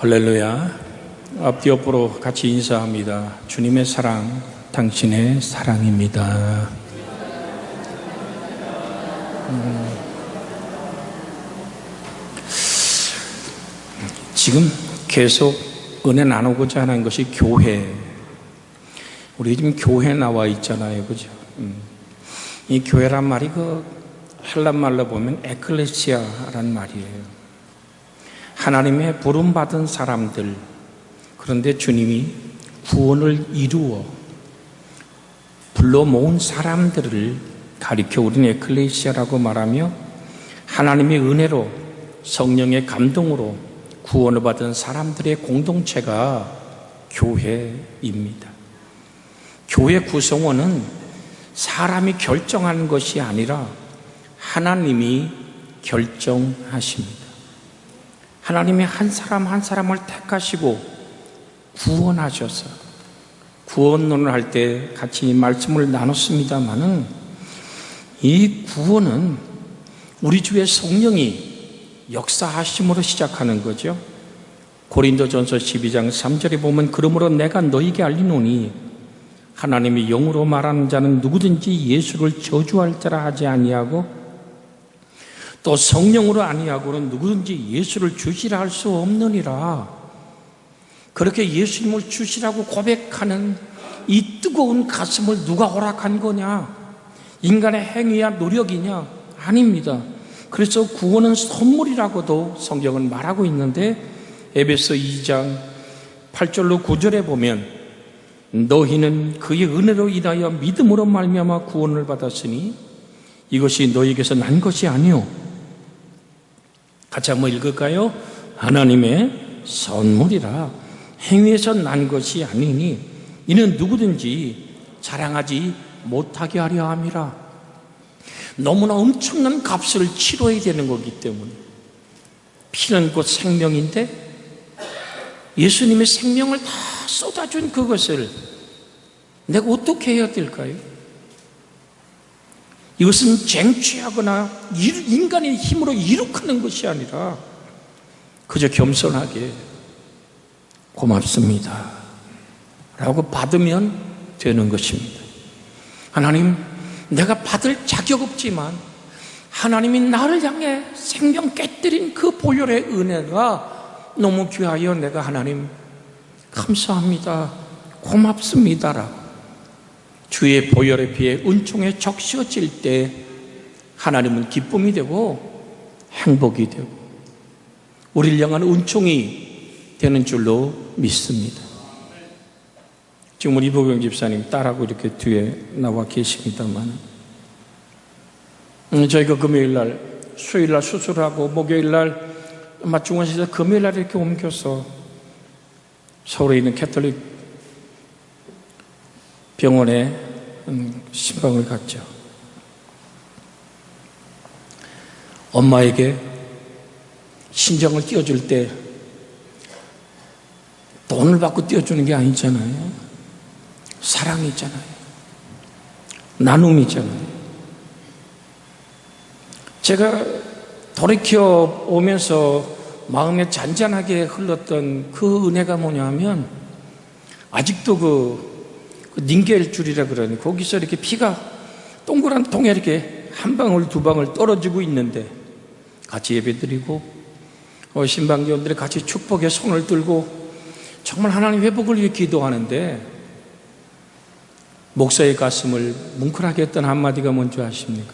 할렐루야. 앞뒤 옆으로 같이 인사합니다. 주님의 사랑, 당신의 사랑입니다. 지금 계속 은혜 나누고자 하는 것이 교회. 우리 지금 교회 나와 있잖아요, 그죠? 이 교회란 말이 헬란 말로 보면 에클레시아란 말이에요. 하나님의 부름받은 사람들. 그런데 주님이 구원을 이루어 불러 모은 사람들을 가리켜 우리는 에클레시아라고 말하며, 하나님의 은혜로 성령의 감동으로 구원을 받은 사람들의 공동체가 교회입니다. 교회 구성원은 사람이 결정하는 것이 아니라 하나님이 결정하십니다. 하나님이 한 사람 한 사람을 택하시고 구원하셔서, 구원론을 할 때 같이 말씀을 나눴습니다마는, 이 구원은 우리 주의 성령이 역사하심으로 시작하는 거죠. 고린도전서 12장 3절에 보면, 그러므로 내가 너희에게 알리노니 하나님이 영으로 말하는 자는 누구든지 예수를 저주할 자라 하지 아니하고, 또 성령으로 아니하고는 누구든지 예수를 주시라 할 수 없느니라. 그렇게 예수님을 주시라고 고백하는 이 뜨거운 가슴을 누가 허락한 거냐? 인간의 행위야 노력이냐? 아닙니다. 그래서 구원은 선물이라고도 성경은 말하고 있는데, 에베소 2장 8절로 9절에 보면, 너희는 그의 은혜로 인하여 믿음으로 말미암아 구원을 받았으니 이것이 너희에게서 난 것이 아니요, 같이 한번 읽을까요? 하나님의 선물이라. 행위에서 난 것이 아니니 이는 누구든지 자랑하지 못하게 하려 함이라. 너무나 엄청난 값을 치러야 되는 거기 때문에. 피는 곧 생명인데 예수님의 생명을 다 쏟아준 그것을 내가 어떻게 해야 될까요? 이것은 쟁취하거나 인간의 힘으로 이룩하는 것이 아니라 그저 겸손하게 고맙습니다 라고 받으면 되는 것입니다. 하나님, 내가 받을 자격 없지만 하나님이 나를 향해 생명 깨뜨린 그 보혈의 은혜가 너무 귀하여 내가 하나님 감사합니다, 고맙습니다라고 주의 보혈의 피에 은총에 적셔질 때 하나님은 기쁨이 되고 행복이 되고 우리를 향한 은총이 되는 줄로 믿습니다. 지금 우리 이보경 집사님 딸하고 이렇게 뒤에 나와 계십니다만, 저희가 금요일날, 수요일날 수술하고 목요일날 중원시에서 금요일날 이렇게 옮겨서 서울에 있는 캐톨릭 병원에 신방을 갔죠. 엄마에게 신정을 띄워줄 때 돈을 받고 띄워주는 게 아니잖아요. 사랑이잖아요. 나눔이잖아요. 제가 돌이켜 오면서 마음에 잔잔하게 흘렀던 그 은혜가 뭐냐면, 아직도 그 닌겔 줄이라 그러니 거기서 이렇게 피가 동그란 통에 이렇게 한 방울 두 방울 떨어지고 있는데 같이 예배드리고 신방교원들이 같이 축복의 손을 들고 정말 하나님 회복을 위해 기도하는데, 목사의 가슴을 뭉클하게 했던 한마디가 뭔지 아십니까?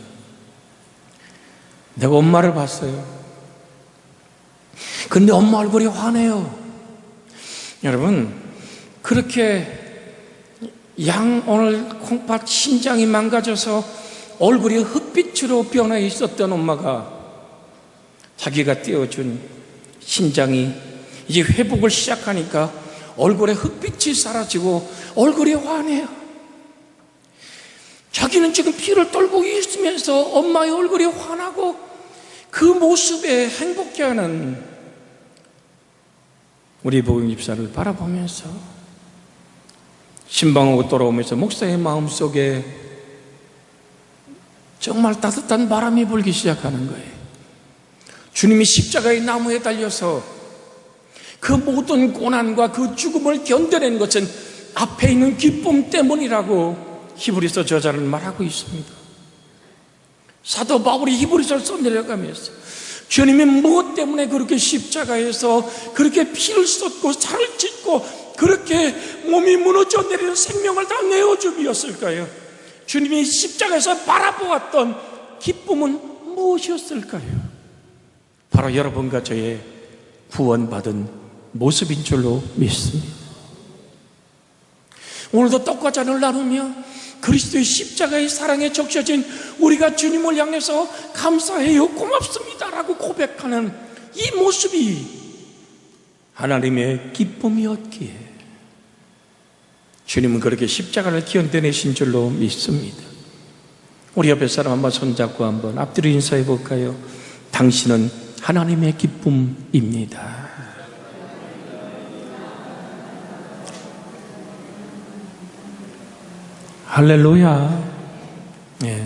내가 엄마를 봤어요. 근데 엄마 얼굴이 환해요. 여러분, 그렇게 오늘 콩팥 신장이 망가져서 얼굴이 흑빛으로 변해 있었던 엄마가 자기가 띄워준 신장이 이제 회복을 시작하니까 얼굴에 흑빛이 사라지고 얼굴이 환해요. 자기는 지금 피를 떨고 있으면서 엄마의 얼굴이 환하고 그 모습에 행복해하는 우리 보경 집사를 바라보면서 신방하고 돌아오면서 목사의 마음속에 정말 따뜻한 바람이 불기 시작하는 거예요. 주님이 십자가의 나무에 달려서 그 모든 고난과 그 죽음을 견뎌낸 것은 앞에 있는 기쁨 때문이라고 히브리서 저자는 말하고 있습니다. 사도 바울이 히브리서를 써내려가면서 주님이 무엇 때문에 그렇게 십자가에서 그렇게 피를 쏟고 살을 찢고 그렇게 몸이 무너져 내리는 생명을 다 내어주었을까요? 주님이 십자가에서 바라보았던 기쁨은 무엇이었을까요? 바로 여러분과 저의 구원받은 모습인 줄로 믿습니다. 오늘도 떡과 잔을 나누며 그리스도의 십자가의 사랑에 적셔진 우리가 주님을 향해서 감사해요, 고맙습니다라고 고백하는 이 모습이 하나님의 기쁨이었기에 주님은 그렇게 십자가를 견뎌내신 줄로 믿습니다. 우리 옆에 사람 한번 손잡고 한번 앞뒤로 인사해 볼까요? 당신은 하나님의 기쁨입니다. 할렐루야. 예.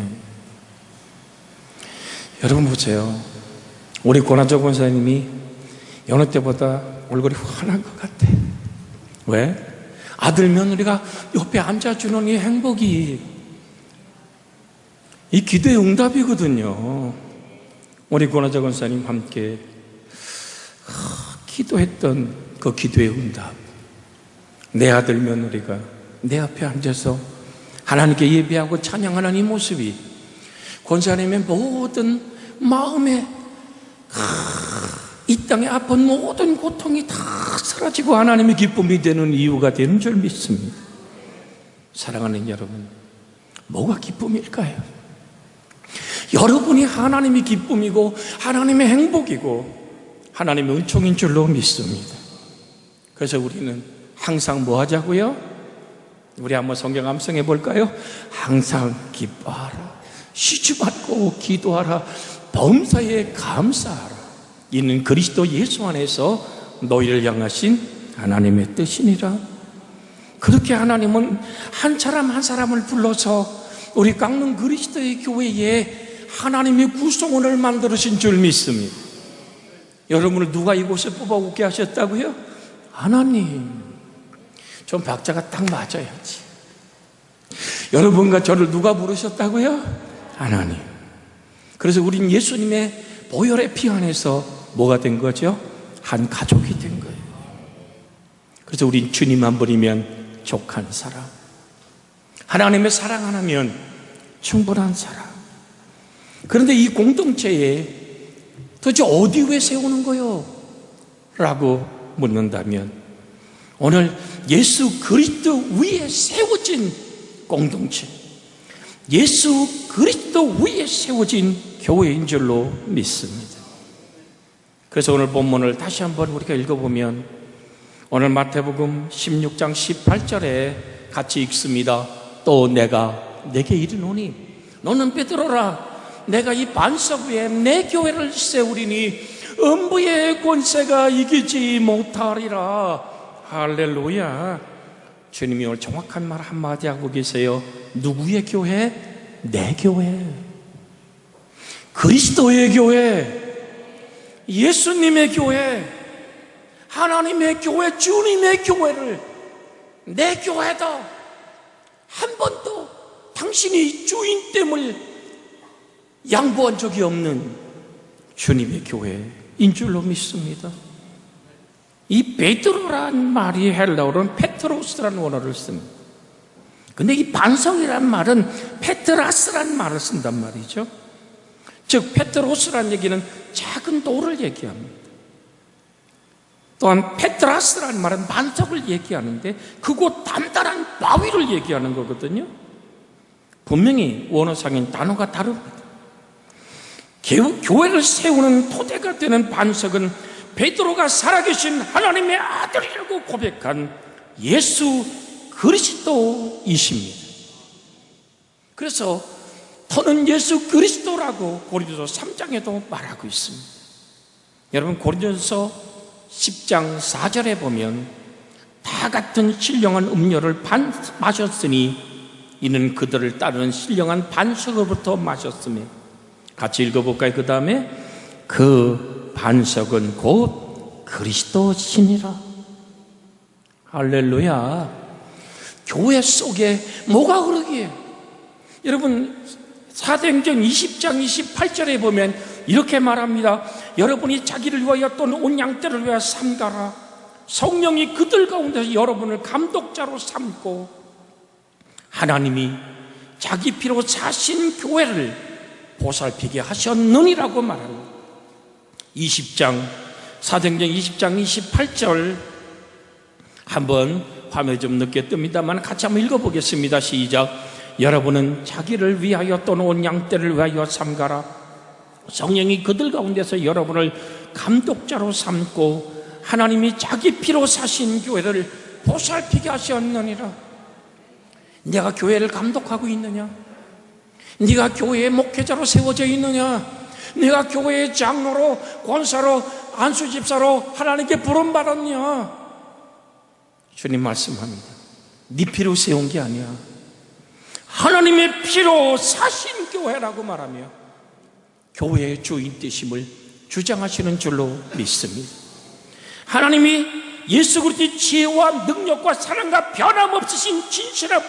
여러분 보세요. 우리 권한조 권사님이 여느 때보다 얼굴이 환한 것 같아. 왜? 아들 며느리가 옆에 앉아주는 이 행복이 이 기도의 응답이거든요. 우리 권한조 권사님 함께 기도했던 그 기도의 응답. 내 아들 며느리가 내 앞에 앉아서 하나님께 예배하고 찬양하는 이 모습이 권사님의 모든 마음에 이 땅에 아픈 모든 고통이 다 사라지고 하나님의 기쁨이 되는 이유가 되는 줄 믿습니다. 사랑하는 여러분, 뭐가 기쁨일까요? 여러분이 하나님의 기쁨이고 하나님의 행복이고 하나님의 은총인 줄로 믿습니다. 그래서 우리는 항상 뭐 하자고요? 우리 한번 성경 암송해 볼까요? 항상 기뻐하라, 쉬지 말고 기도하라, 범사에 감사하라. 이는 그리스도 예수 안에서 너희를 향하신 하나님의 뜻이니라. 그렇게 하나님은 한 사람 한 사람을 불러서 우리 강릉 그리스도의 교회에 하나님의 구성원을 만들으신 줄 믿습니다. 여러분을 누가 이곳에 뽑아오게 하셨다고요? 하나님. 좀 박자가 딱 맞아야지. 여러분과 저를 누가 부르셨다고요? 하나님. 그래서 우린 예수님의 보혈의 피 안에서 뭐가 된 거죠? 한 가족이 된 거예요. 그래서 우린 주님 한 분이면 족한 사람, 하나님의 사랑 하나면 충분한 사람. 그런데 이 공동체에 도대체 어디 왜 세우는 거요? 라고 묻는다면 오늘 예수 그리스도 위에 세워진 공동체, 예수 그리스도 위에 세워진 교회인 줄로 믿습니다. 그래서 오늘 본문을 다시 한번 우리가 읽어보면 오늘 마태복음 16장 18절에 같이 읽습니다. 또 내가 내게 이르노니 너는 베드로라, 내가 이 반석 위에 내 교회를 세우리니 음부의 권세가 이기지 못하리라. 할렐루야. 주님이 오늘 정확한 말 한마디 하고 계세요. 누구의 교회? 내 교회, 그리스도의 교회, 예수님의 교회, 하나님의 교회, 주님의 교회를 내 교회다. 한 번도 당신이 주인됨을 양보한 적이 없는 주님의 교회인 줄로 믿습니다. 이 베드로란 말이 헬라어로는 페트로스라는 원어를 씁니다. 근데 이 반석이란 말은 페트라스라는 말을 쓴단 말이죠. 즉 페트로스라는 얘기는 작은 돌을 얘기합니다. 또한 페트라스라는 말은 반석을 얘기하는데 그곳 단단한 바위를 얘기하는 거거든요. 분명히 원어상인 단어가 다릅니다. 교회를 세우는 토대가 되는 반석은 베드로가 살아계신 하나님의 아들이라고 고백한 예수 그리스도이십니다. 그래서 터는 예수 그리스도라고 고린도서 3장에도 말하고 있습니다. 여러분 고린도서 10장 4절에 보면 다 같은 신령한 음료를 마셨으니 이는 그들을 따르는 신령한 반석으로부터 마셨으며, 같이 읽어볼까요? 그 다음에 그 반석은 곧 그리스도시니라. 할렐루야. 교회 속에 뭐가 흐르기에? 여러분, 사도행전 20장 28절에 보면 이렇게 말합니다. 여러분이 자기를 위하여 또는 온 양떼를 위하여 삼가라. 성령이 그들 가운데서 여러분을 감독자로 삼고 하나님이 자기 피로 사신 교회를 보살피게 하셨느니라고 말합니다. 20장, 사도행전 20장 28절 한번 화면에 좀 늦게 뜹니다만 같이 한번 읽어보겠습니다. 시작. 여러분은 자기를 위하여 또는 온 양떼를 위하여 삼가라. 성령이 그들 가운데서 여러분을 감독자로 삼고 하나님이 자기 피로 사신 교회를 보살피게 하셨느니라. 내가 교회를 감독하고 있느냐? 네가 교회의 목회자로 세워져 있느냐? 네가 교회의 장로로, 권사로, 안수집사로 하나님께 부름받았냐? 주님 말씀합니다. 네 피로 세운 게 아니야. 하나님의 피로 사신 교회라고 말하며 교회의 주인 되심을 주장하시는 줄로 믿습니다. 하나님이 예수 그리스도의 지혜와 능력과 사랑과 변함없으신 진실함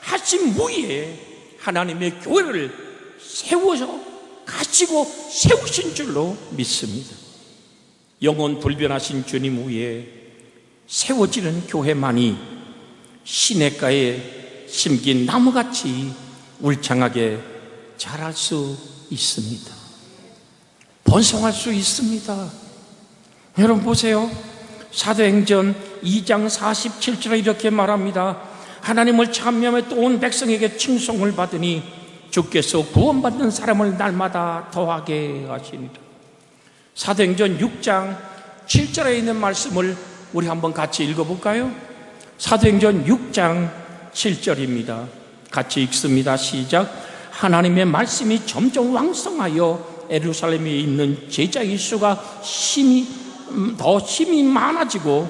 하신 무에 하나님의 교회를 세워서 가지고 세우신 줄로 믿습니다. 영원 불변하신 주님 위에 세워지는 교회만이 시냇가에 심긴 나무같이 울창하게 자랄 수 있습니다. 번성할 수 있습니다. 여러분 보세요. 사도행전 2장 47절에 이렇게 말합니다. 하나님을 찬미하며 또 온 백성에게 칭송을 받으니 주께서 구원받는 사람을 날마다 더하게 하시니라. 사도행전 6장 7절에 있는 말씀을 우리 한번 같이 읽어볼까요? 사도행전 6장 7절입니다. 같이 읽습니다. 시작. 하나님의 말씀이 점점 왕성하여 예루살렘에 있는 제자의 수가 더 심히 많아지고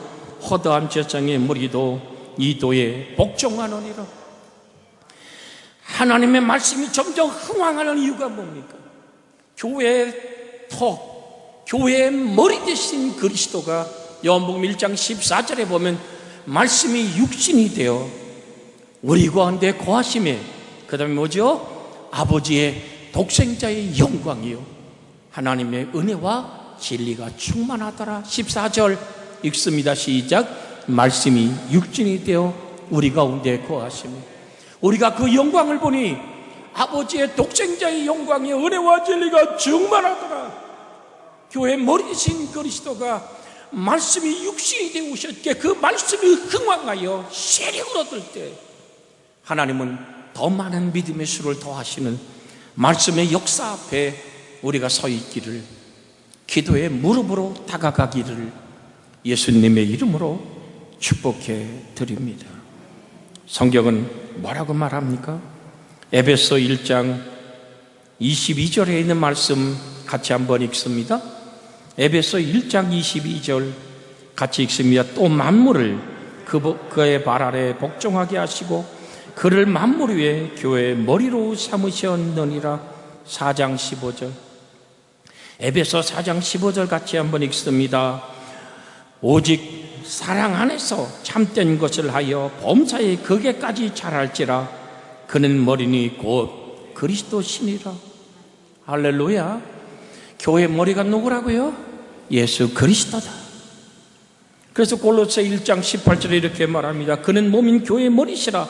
허다한 제사장의 무리도 이도에 복종하느니라. 하나님의 말씀이 점점 흥왕하는 이유가 뭡니까? 교회의 턱, 교회의 머리 되신 그리스도가 요한복음 1장 14절에 보면 말씀이 육신이 되어 우리 가운데 거하심에, 그 다음에 뭐죠? 아버지의 독생자의 영광이요 하나님의 은혜와 진리가 충만하더라. 14절 읽습니다. 시작. 말씀이 육신이 되어 우리 가운데 거하심에, 우리가 그 영광을 보니 아버지의 독생자의 영광이 은혜와 진리가 충만하더라. 교회 머리신 그리스도가 말씀이 육신이 되어 오셨기에 그 말씀이 흥왕하여 세력을 얻을 때 하나님은 더 많은 믿음의 수를 더하시는 말씀의 역사 앞에 우리가 서 있기를, 기도의 무릎으로 다가가기를 예수님의 이름으로 축복해 드립니다. 성경은 뭐라고 말합니까? 에베소 1장 22절에 있는 말씀 같이 한번 읽습니다. 에베소 1장 22절 같이 읽습니다. 또 만물을 그의 발 아래 복종하게 하시고 그를 만물 위에 교회의 머리로 삼으셨느니라. 4장 15절 에베소 4장 15절 같이 한번 읽습니다. 오직 사랑 안에서 참된 것을 하여 범사에 극에까지 자랄지라. 그는 머리니 곧 그리스도시니라. 할렐루야. 교회 머리가 누구라고요? 예수 그리스도다. 그래서 골로새 1장 18절에 이렇게 말합니다. 그는 몸인 교회의 머리시라.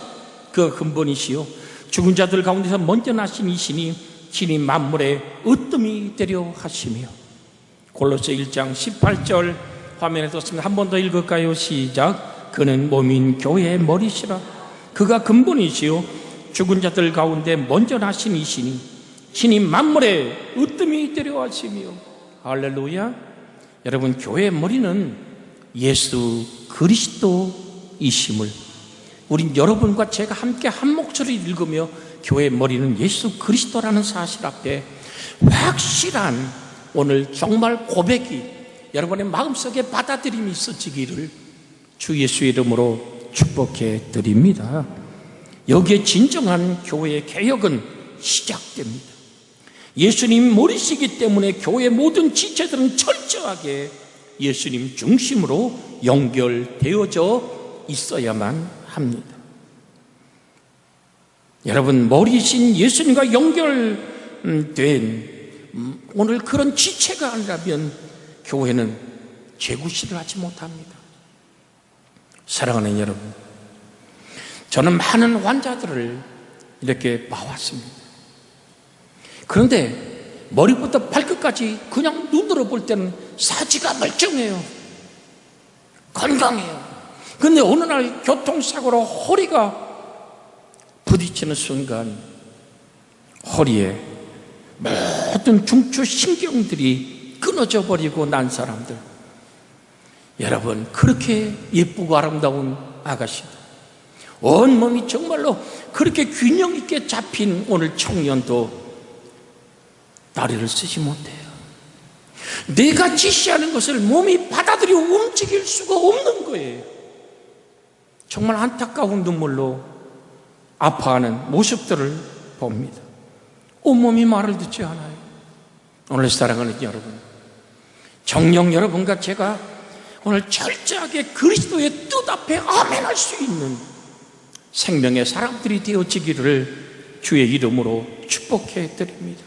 그 근본이시요 죽은 자들 가운데서 먼저 나신 이시니 친히 만물의 으뜸이 되려 하시며. 골로새 1장 18절 화면에 떴습니다. 한 번 더 읽을까요? 시작. 그는 몸인 교회의 머리시라. 그가 근본이시요 죽은 자들 가운데 먼저 나신 이시니 친히 만물의 으뜸이 되려 하시며. 할렐루야. 여러분, 교회의 머리는 예수 그리스도이심을 우린 여러분과 제가 함께 한 목소리 읽으며 교회의 머리는 예수 그리스도라는 사실 앞에 확실한 오늘 정말 고백이 여러분의 마음속에 받아들임이 있어지기를 주 예수의 이름으로 축복해 드립니다. 여기에 진정한 교회의 개혁은 시작됩니다. 예수님 머리시기 때문에 교회 모든 지체들은 철저하게 예수님 중심으로 연결되어져 있어야만 합니다. 여러분, 머리신 예수님과 연결된 오늘 그런 지체가 아니라면 교회는 재구실을 하지 못합니다. 사랑하는 여러분, 저는 많은 환자들을 이렇게 봐왔습니다. 그런데 머리부터 발끝까지 그냥 눈으로 볼 때는 사지가 멀쩡해요. 건강해요. 그런데 어느 날 교통사고로 허리가 부딪히는 순간 허리에 모든 중추 신경들이 끊어져 버리고 난 사람들, 여러분, 그렇게 예쁘고 아름다운 아가씨들, 온몸이 정말로 그렇게 균형 있게 잡힌 오늘 청년도 다리를 쓰지 못해요. 내가 지시하는 것을 몸이 받아들여 움직일 수가 없는 거예요. 정말 안타까운 눈물로 아파하는 모습들을 봅니다. 온몸이 말을 듣지 않아요. 오늘 사랑하는 여러분, 정녕 여러분과 제가 오늘 철저하게 그리스도의 뜻 앞에 아멘할 수 있는 생명의 사람들이 되어지기를 주의 이름으로 축복해 드립니다.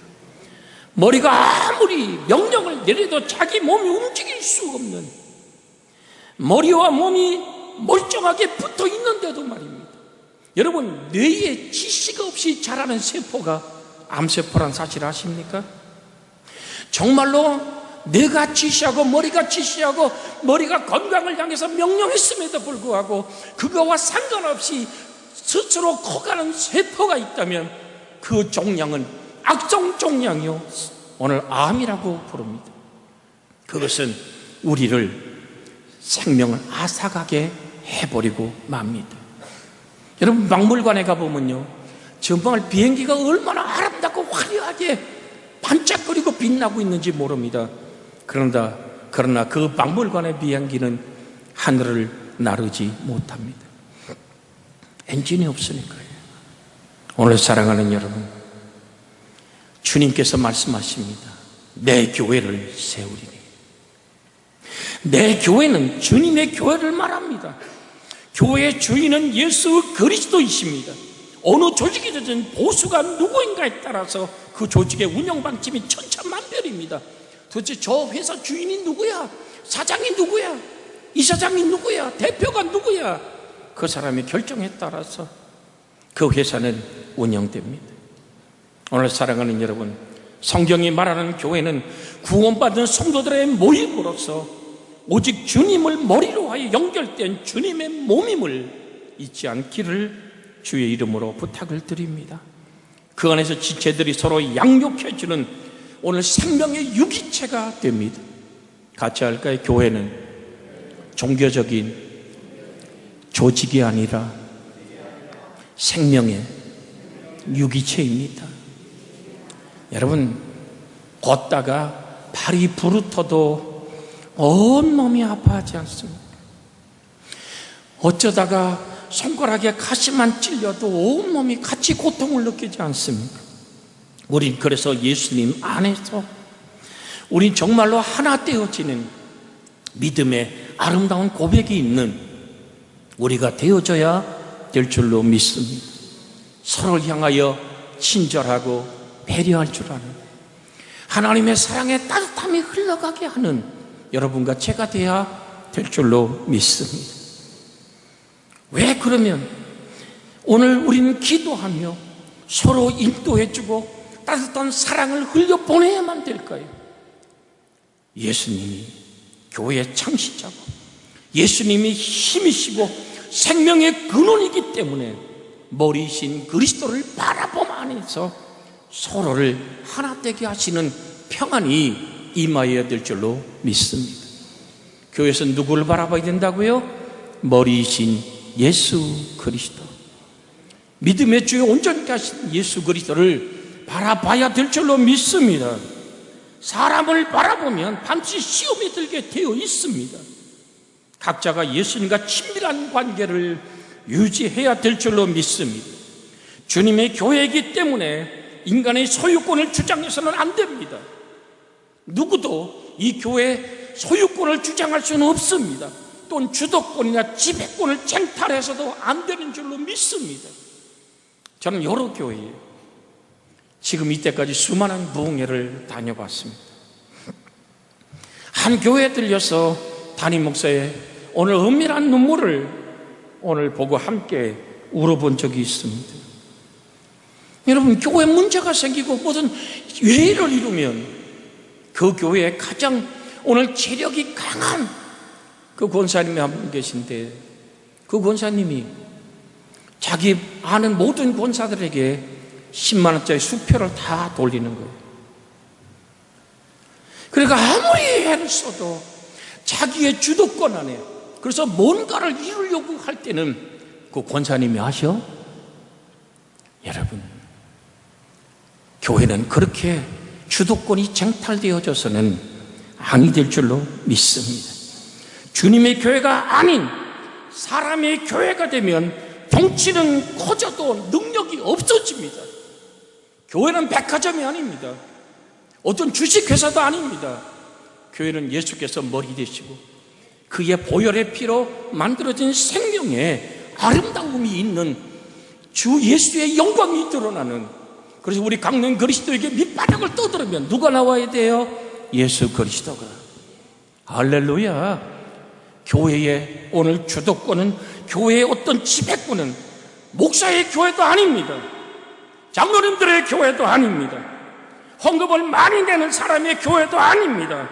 머리가 아무리 명령을 내려도 자기 몸이 움직일 수 없는, 머리와 몸이 멀쩡하게 붙어 있는데도 말입니다. 여러분, 뇌에 지시가 없이 자라는 세포가 암세포란 사실 아십니까? 정말로 뇌가 지시하고 머리가 지시하고 머리가 건강을 향해서 명령했음에도 불구하고 그거와 상관없이 스스로 커가는 세포가 있다면 그 종양은 악성 종양이요, 오늘 암이라고 부릅니다. 그것은 우리를 생명을 앗아가게 해버리고 맙니다. 여러분, 박물관에 가보면요, 정말 비행기가 얼마나 아름답고 화려하게 반짝거리고 빛나고 있는지 모릅니다. 그러나 그 박물관의 비행기는 하늘을 나르지 못합니다. 엔진이 없으니까요. 오늘 사랑하는 여러분, 주님께서 말씀하십니다. 내 교회를 세우리니. 내 교회는 주님의 교회를 말합니다. 교회의 주인은 예수 그리스도이십니다. 어느 조직이든 보수가 누구인가에 따라서 그 조직의 운영 방침이 천차만별입니다. 도대체 저 회사 주인이 누구야? 사장이 누구야? 이사장이 누구야? 대표가 누구야? 그 사람의 결정에 따라서 그 회사는 운영됩니다. 오늘 사랑하는 여러분, 성경이 말하는 교회는 구원받은 성도들의 모임으로서 오직 주님을 머리로 하여 연결된 주님의 몸임을 잊지 않기를 주의 이름으로 부탁을 드립니다. 그 안에서 지체들이 서로 양육해주는 오늘 생명의 유기체가 됩니다. 같이 할까요? 교회는 종교적인 조직이 아니라 생명의 유기체입니다. 여러분, 걷다가 발이 부르터도 온몸이 아파하지 않습니까? 어쩌다가 손가락에 가시만 찔려도 온몸이 같이 고통을 느끼지 않습니까? 우린 그래서 예수님 안에서 우린 정말로 하나 되어지는 믿음의 아름다운 고백이 있는 우리가 되어져야 될 줄로 믿습니다. 서로를 향하여 친절하고 배려할 줄 아는, 하나님의 사랑의 따뜻함이 흘러가게 하는 여러분과 제가 되어야 될 줄로 믿습니다. 왜 그러면 오늘 우리는 기도하며 서로 인도해주고 따뜻한 사랑을 흘려보내야만 될까요? 예수님이 교회의 창시자고 예수님이 힘이시고 생명의 근원이기 때문에 머리이신 그리스도를 바라봄 안에서 서로를 하나 되게 하시는 평안이 임하여야 될 줄로 믿습니다. 교회에서 누구를 바라봐야 된다고요? 머리이신 예수 그리스도, 믿음의 주에 온전케 하신 예수 그리스도를 바라봐야 될 줄로 믿습니다. 사람을 바라보면 반드시 시험에 들게 되어 있습니다. 각자가 예수님과 친밀한 관계를 유지해야 될 줄로 믿습니다. 주님의 교회이기 때문에 인간의 소유권을 주장해서는 안 됩니다. 누구도 이 교회 소유권을 주장할 수는 없습니다. 또는 주도권이나 지배권을 쟁탈해서도 안 되는 줄로 믿습니다. 저는 여러 교회에 지금 이때까지 수많은 부흥회를 다녀봤습니다. 한 교회에 들려서 담임 목사의 오늘 은밀한 눈물을 오늘 보고 함께 울어본 적이 있습니다. 여러분, 교회 문제가 생기고 무슨 예의를 이루면 그 교회에 가장 오늘 재력이 강한 그 권사님이 한 분 계신데, 그 권사님이 자기 아는 모든 권사들에게 10만 원짜리 수표를 다 돌리는 거예요. 그러니까 아무리 애를 써도 자기의 주도권 안에, 그래서 뭔가를 이루려고 할 때는 그 권사님이 아셔? 여러분, 교회는 그렇게 주도권이 쟁탈되어져서는 아니 될 줄로 믿습니다. 주님의 교회가 아닌 사람의 교회가 되면 덩치는 커져도 능력이 없어집니다. 교회는 백화점이 아닙니다. 어떤 주식회사도 아닙니다. 교회는 예수께서 머리 되시고 그의 보혈의 피로 만들어진 생명에 아름다움이 있는 주 예수의 영광이 드러나는, 그래서 우리 강릉 그리스도에게 밑바닥을 떠들으면 누가 나와야 돼요? 예수 그리스도가. 할렐루야. 교회의 오늘 주도권은, 교회의 어떤 지배권은 목사의 교회도 아닙니다. 장로님들의 교회도 아닙니다. 헌금을 많이 내는 사람의 교회도 아닙니다.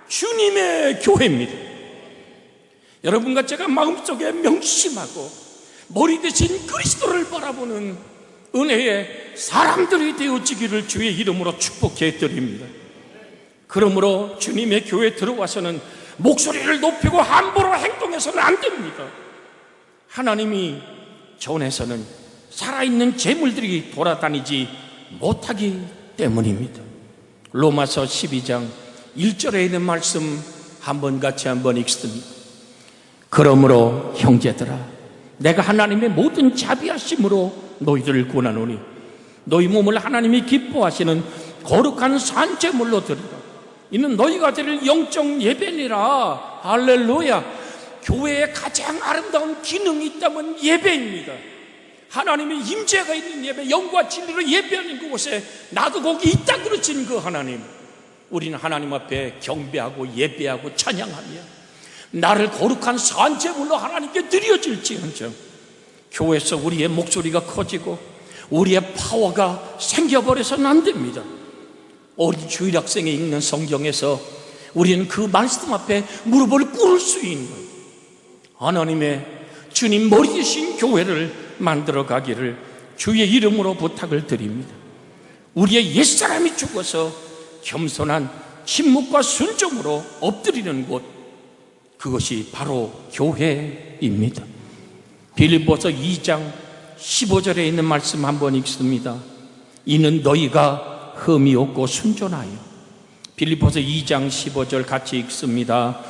주님의 교회입니다. 여러분과 제가 마음속에 명심하고 머리 대신 그리스도를 바라보는 은혜의 사람들이 되어지기를 주의 이름으로 축복해 드립니다. 그러므로 주님의 교회에 들어와서는 목소리를 높이고 함부로 행동해서는 안 됩니다. 하나님이 전에서는 살아있는 재물들이 돌아다니지 못하기 때문입니다. 로마서 12장 1절에 있는 말씀 같이 한번 읽습니다. 그러므로 형제들아, 내가 하나님의 모든 자비하심으로 너희들을 권하노니 너희 몸을 하나님이 기뻐하시는 거룩한 산제물로 드리라. 이는 너희가 드릴 영적 예배니라. 할렐루야. 교회에 가장 아름다운 기능이 있다면 예배입니다. 하나님의 임재가 있는 예배, 영과 진리로 예배하는 그곳에 나도 거기 있다 그러신 그 하나님, 우리는 하나님 앞에 경배하고 예배하고 찬양하며 나를 거룩한 산제물로 하나님께 드려질지언정 교회에서 우리의 목소리가 커지고 우리의 파워가 생겨버려서는 안 됩니다. 어린 주일학생이 읽는 성경에서 우리는 그 말씀 앞에 무릎을 꿇을 수 있는 하나님의 주님 머리 되신 교회를 만들어 가기를 주의 이름으로 부탁을 드립니다. 우리의 옛사람이 죽어서 겸손한 침묵과 순종으로 엎드리는 곳, 그것이 바로 교회입니다. 빌립보서 2장 15절에 있는 말씀 한번 읽습니다. 이는 너희가 흠이 없고 순전하여. 빌립보서 2장 15절 같이 읽습니다.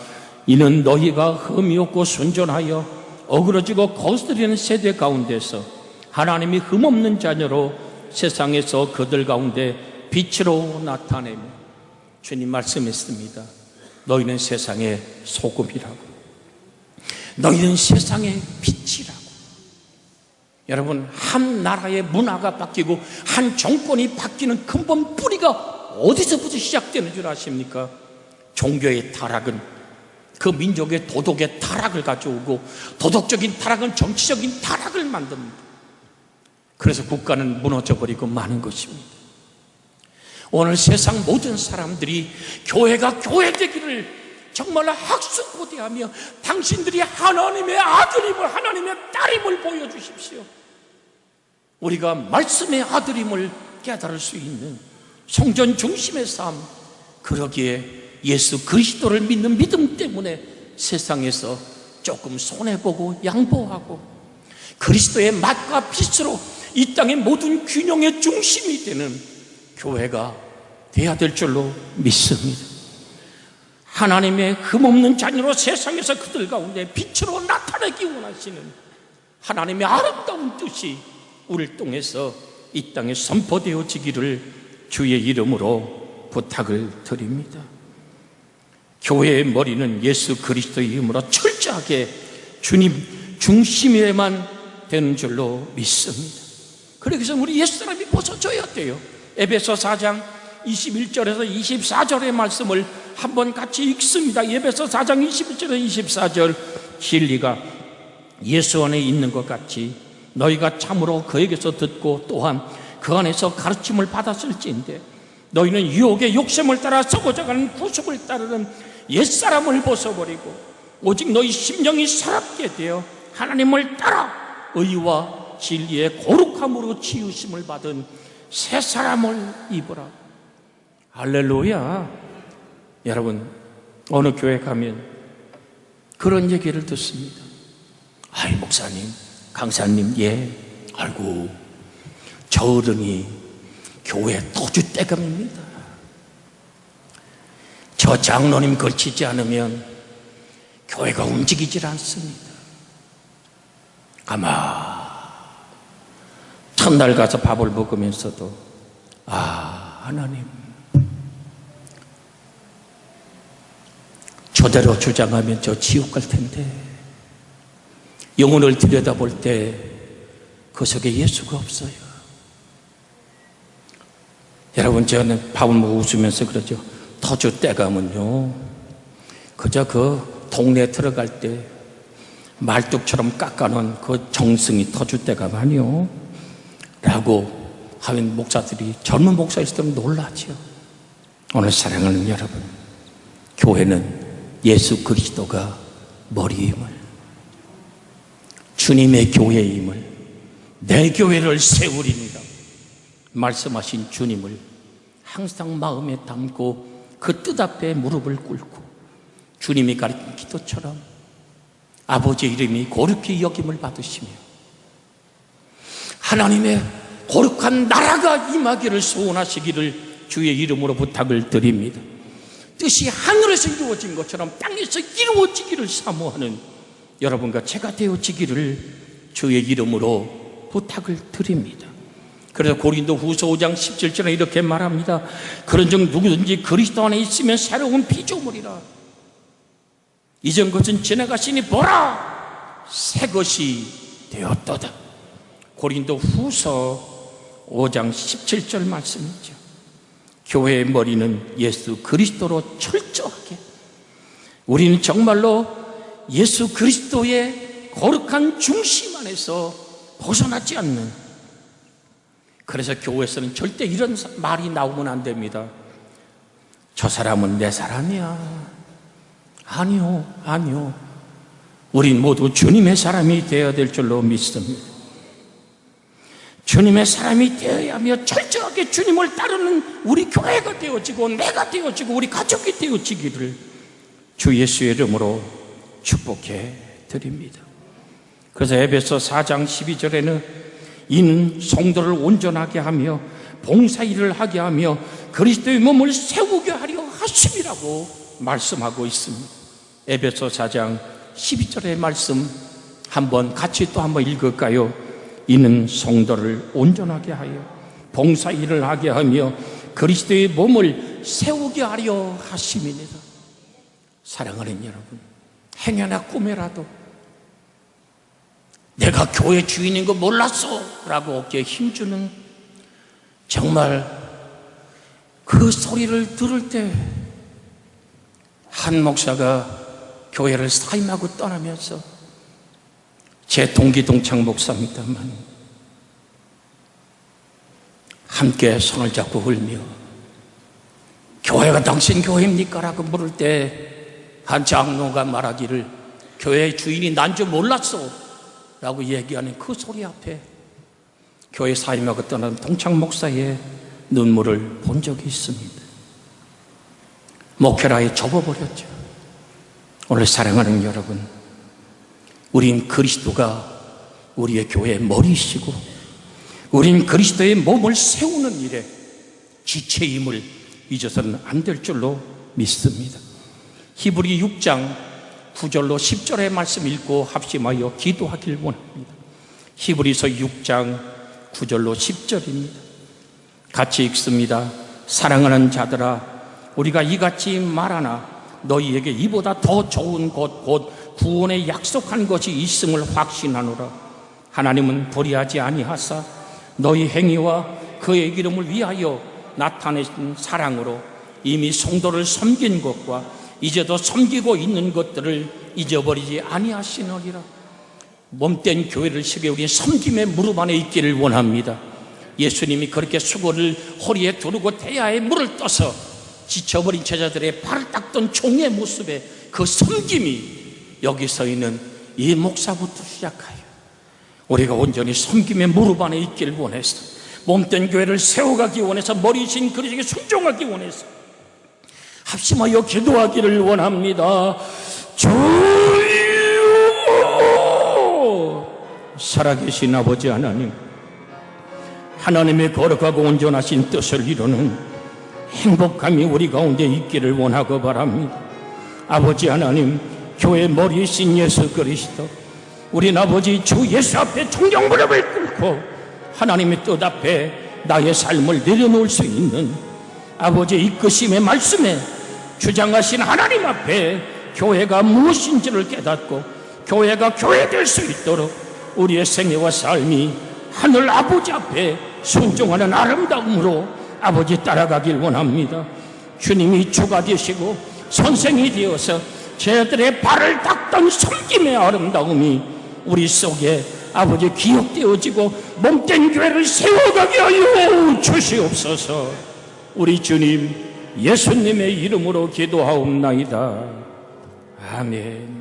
이는 너희가 흠이 없고 순전하여 어그러지고 거스르는 세대 가운데서 하나님이 흠없는 자녀로 세상에서 그들 가운데 빛으로 나타내며, 주님 말씀했습니다. 너희는 세상의 소금이라고, 너희는 세상의 빛이라고. 여러분, 한 나라의 문화가 바뀌고 한 정권이 바뀌는 근본 뿌리가 어디서부터 시작되는 줄 아십니까? 종교의 타락은 그 민족의 도덕의 타락을 가져오고, 도덕적인 타락은 정치적인 타락을 만듭니다. 그래서 국가는 무너져버리고 마는 것입니다. 오늘 세상 모든 사람들이 교회가 교회되기를 정말 학수고대하며 당신들이 하나님의 아들임을, 하나님의 딸임을 보여주십시오. 우리가 말씀의 아들임을 깨달을 수 있는 성전 중심의 삶, 그러기에 예수 그리스도를 믿는 믿음 때문에 세상에서 조금 손해보고 양보하고 그리스도의 맛과 빛으로 이 땅의 모든 균형의 중심이 되는 교회가 돼야 될 줄로 믿습니다. 하나님의 흠없는 자녀로 세상에서 그들 가운데 빛으로 나타내기 원하시는 하나님의 아름다운 뜻이 우리를 통해서 이 땅에 선포되어지기를 주의 이름으로 부탁을 드립니다. 교회의 머리는 예수 그리스도의 이름으로 철저하게 주님 중심에만 되는 줄로 믿습니다. 그래서 우리 옛사람이 벗어져야 돼요. 에베소 4장 21절에서 24절의 말씀을 한번 같이 읽습니다. 에베소 4장 21절에서 24절. 진리가 예수 안에 있는 것 같이 너희가 참으로 그에게서 듣고 또한 그 안에서 가르침을 받았을지인데 너희는 유혹의 욕심을 따라 썩어져가는 구속을 따르는 옛사람을 벗어버리고 오직 너희 심령이 새롭게 되어 하나님을 따라 의와 진리의 거룩함으로 치유심을 받은 새 사람을 입으라. 할렐루야. 여러분, 어느 교회 가면 그런 얘기를 듣습니다. 아이, 목사님, 강사님, 예, 아이고, 저 어른이 교회 터줏대감입니다. 저 장로님 걸치지 않으면 교회가 움직이질 않습니다. 아마 첫날 가서 밥을 먹으면서도 하나님, 저대로 주장하면 저 지옥 갈 텐데 영혼을 들여다볼 때 그 속에 예수가 없어요. 여러분, 저는 밥을 먹고 웃으면서 그러죠. 터줏대감은요, 그저 그 동네에 들어갈 때 말뚝처럼 깎아놓은 그 정승이 터줏대감 아니요 라고 하면 목사들이, 젊은 목사일수록 놀라죠. 오늘 사랑하는 여러분, 교회는 예수 그리스도가 머리임을, 주님의 교회임을, 내 교회를 세우리니라 말씀하신 주님을 항상 마음에 담고 그 뜻 앞에 무릎을 꿇고 주님이 가르친 기도처럼 아버지의 이름이 거룩히 여김을 받으시며 하나님의 거룩한 나라가 임하기를 소원하시기를 주의 이름으로 부탁을 드립니다. 뜻이 하늘에서 이루어진 것처럼 땅에서 이루어지기를 사모하는 여러분과 제가 되어지기를 주의 이름으로 부탁을 드립니다. 그래서 고린도 후서 5장 17절에 이렇게 말합니다. 그런즉 누구든지 그리스도 안에 있으면 새로운 피조물이라. 이전 것은 지나가시니 보라, 새 것이 되었도다. 고린도 후서 5장 17절 말씀이죠. 교회의 머리는 예수 그리스도로 철저하게, 우리는 정말로 예수 그리스도의 거룩한 중심 안에서 벗어나지 않는, 그래서 교회에서는 절대 이런 말이 나오면 안 됩니다. 저 사람은 내 사람이야. 아니요. 우린 모두 주님의 사람이 되어야 될 줄로 믿습니다. 주님의 사람이 되어야 하며 철저하게 주님을 따르는 우리 교회가 되어지고 내가 되어지고 우리 가족이 되어지기를 주 예수의 이름으로 축복해 드립니다. 그래서 에베소 4장 12절에는 이는 성도를 온전하게 하며 봉사일을 하게 하며 그리스도의 몸을 세우게 하려 하심이라고 말씀하고 있습니다. 에베소 4장 12절의 말씀 한번 같이 또 한번 읽을까요? 이는 성도를 온전하게 하여 봉사일을 하게 하며 그리스도의 몸을 세우게 하려 하심이니라. 사랑하는 여러분, 행여나 꿈에라도 내가 교회 주인인 거 몰랐어 라고 어깨에 힘주는, 정말 그 소리를 들을 때 한 목사가 교회를 사임하고 떠나면서, 제 동기 동창 목사입니다만 함께 손을 잡고 울며 교회가 당신 교회입니까? 라고 물을 때 한 장로가 말하기를 교회 주인이 난 줄 몰랐어 라고 얘기하는 그 소리 앞에 교회 사임하고 떠난 동창 목사의 눈물을 본 적이 있습니다. 목회라에 접어버렸죠. 오늘 사랑하는 여러분, 우린 그리스도가 우리의 교회의 머리이시고 우린 그리스도의 몸을 세우는 일에 지체임을 잊어서는 안 될 줄로 믿습니다. 히브리 6장 9절로 10절의 말씀 읽고 합심하여 기도하길 원합니다. 히브리서 6장 9절로 10절입니다. 같이 읽습니다. 사랑하는 자들아, 우리가 이같이 말하나 너희에게 이보다 더 좋은 곳 곧 구원에 약속한 것이 있음을 확신하노라. 하나님은 불의하지 아니하사 너희 행위와 그의 이름을 위하여 나타내신 사랑으로 이미 성도를 섬긴 것과 이제도 섬기고 있는 것들을 잊어버리지 아니하시느니라. 몸된 교회를 세계 우리 섬김의 무릎 안에 있기를 원합니다. 예수님이 그렇게 수고를 허리에 두르고 태야에 물을 떠서 지쳐버린 제자들의 발을 닦던 종의 모습에 그 섬김이 여기 서 있는 이 목사부터 시작하여 우리가 온전히 섬김의 무릎 안에 있기를 원해서 몸된 교회를 세워가기 원해서 머리신 그리스도에게 순종하기 원해서 합심하여 기도하기를 원합니다. 주여, 살아계신 아버지 하나님, 하나님의 거룩하고 온전하신 뜻을 이루는 행복함이 우리 가운데 있기를 원하고 바랍니다. 아버지 하나님, 교회 머리이신 예수 그리스도, 우린 아버지 주 예수 앞에 존경 무릎을 꿇고 하나님의 뜻 앞에 나의 삶을 내려놓을 수 있는 아버지의 이끄심의 말씀에 주장하신 하나님 앞에 교회가 무엇인지를 깨닫고 교회가 교회될 수 있도록 우리의 생애와 삶이 하늘 아버지 앞에 순종하는 아름다움으로 아버지 따라가길 원합니다. 주님이 주가 되시고 선생이 되어서 제들의 발을 닦던 섬김의 아름다움이 우리 속에 아버지 기억되어지고 몸된 교회를 세워가게 하여 주시옵소서. 우리 주님 예수님의 이름으로 기도하옵나이다. 아멘.